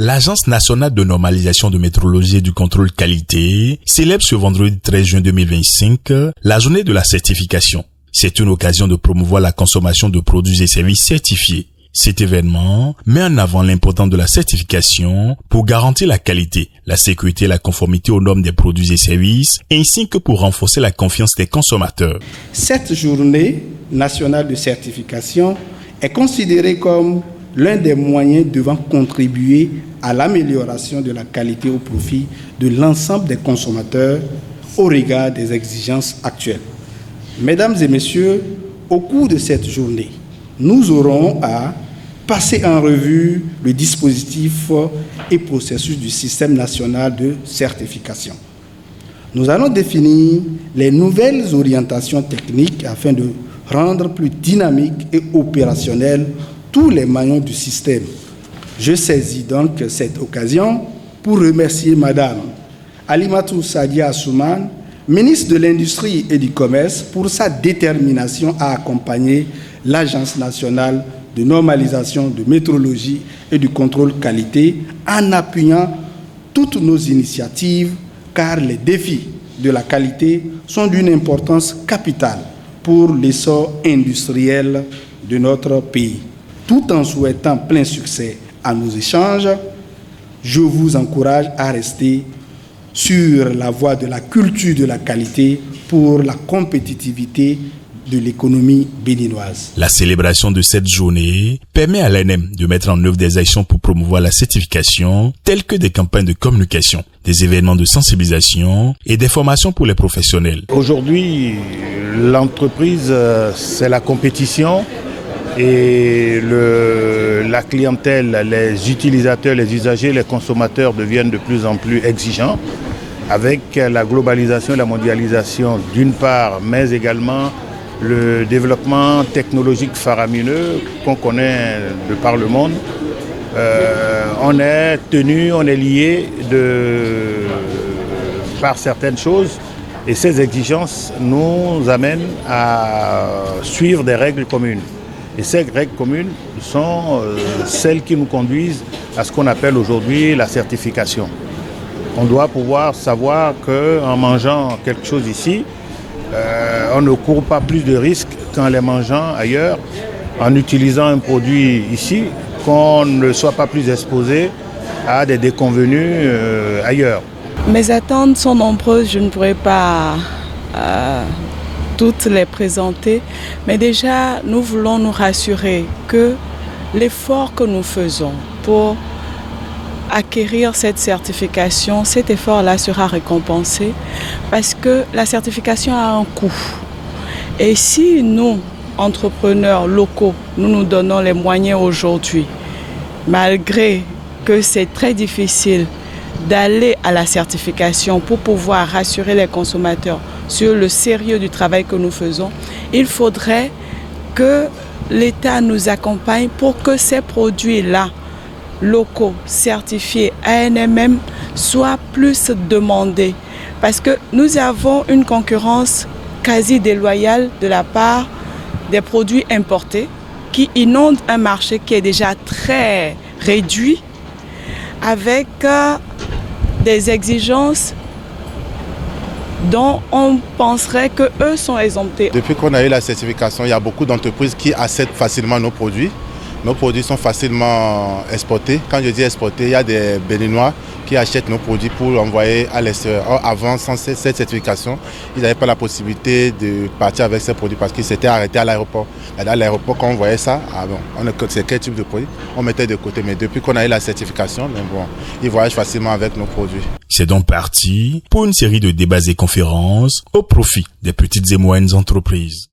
L'Agence nationale de normalisation de métrologie et du contrôle qualité célèbre ce vendredi 13 juin 2025 la journée de la certification. C'est une occasion de promouvoir la consommation de produits et services certifiés. Cet événement met en avant l'importance de la certification pour garantir la qualité, la sécurité et la conformité aux normes des produits et services, ainsi que pour renforcer la confiance des consommateurs. Cette journée nationale de certification est considérée comme l'un des moyens devant contribuer à l'amélioration de la qualité au profit de l'ensemble des consommateurs au regard des exigences actuelles. Mesdames et messieurs, au cours de cette journée, nous aurons à passer en revue le dispositif et processus du système national de certification. Nous allons définir les nouvelles orientations techniques afin de rendre plus dynamique et opérationnel tous les maillons du système. Je saisis donc cette occasion pour remercier Madame Alimatou Sadia Assouman, ministre de l'Industrie et du Commerce, pour sa détermination à accompagner l'Agence nationale de normalisation de métrologie et du contrôle qualité en appuyant toutes nos initiatives, car les défis de la qualité sont d'une importance capitale pour l'essor industriel de notre pays. Tout en souhaitant plein succès à nos échanges, je vous encourage à rester sur la voie de la culture de la qualité pour la compétitivité de l'économie béninoise. La célébration de cette journée permet à l'ANM de mettre en œuvre des actions pour promouvoir la certification, telles que des campagnes de communication, des événements de sensibilisation et des formations pour les professionnels. Aujourd'hui, l'entreprise, c'est la compétition et la clientèle, les utilisateurs, les usagers, les consommateurs deviennent de plus en plus exigeants avec la globalisation et la mondialisation d'une part, mais également le développement technologique faramineux qu'on connaît de par le monde. On est tenu, on est lié par certaines choses et ces exigences nous amènent à suivre des règles communes. Et ces règles communes sont celles qui nous conduisent à ce qu'on appelle aujourd'hui la certification. On doit pouvoir savoir qu'en mangeant quelque chose ici, on ne court pas plus de risques qu'en les mangeant ailleurs, en utilisant un produit ici, qu'on ne soit pas plus exposé à des déconvenues ailleurs. Mes attentes sont nombreuses, je ne pourrais pas toutes les présenter, mais déjà nous voulons nous rassurer que l'effort que nous faisons pour acquérir cette certification, cet effort-là sera récompensé parce que la certification a un coût. Et si nous, entrepreneurs locaux, nous nous donnons les moyens aujourd'hui, malgré que c'est très difficile d'aller à la certification pour pouvoir rassurer les consommateurs sur le sérieux du travail que nous faisons, il faudrait que l'État nous accompagne pour que ces produits-là, locaux, certifiés ANMM, soient plus demandés. Parce que nous avons une concurrence quasi déloyale de la part des produits importés qui inondent un marché qui est déjà très réduit avec des exigences dont on penserait qu'eux sont exemptés. Depuis qu'on a eu la certification, il y a beaucoup d'entreprises qui acceptent facilement nos produits. Nos produits sont facilement exportés. Quand je dis exportés, il y a des Béninois qui achètent nos produits pour envoyer à l'extérieur. Avant, sans cette certification, ils n'avaient pas la possibilité de partir avec ces produits parce qu'ils s'étaient arrêtés à l'aéroport. À l'aéroport, quand on voyait ça, c'est quel type de produit, on mettait de côté. Mais depuis qu'on a eu la certification, ils voyagent facilement avec nos produits. C'est donc parti pour une série de débats et conférences au profit des petites et moyennes entreprises.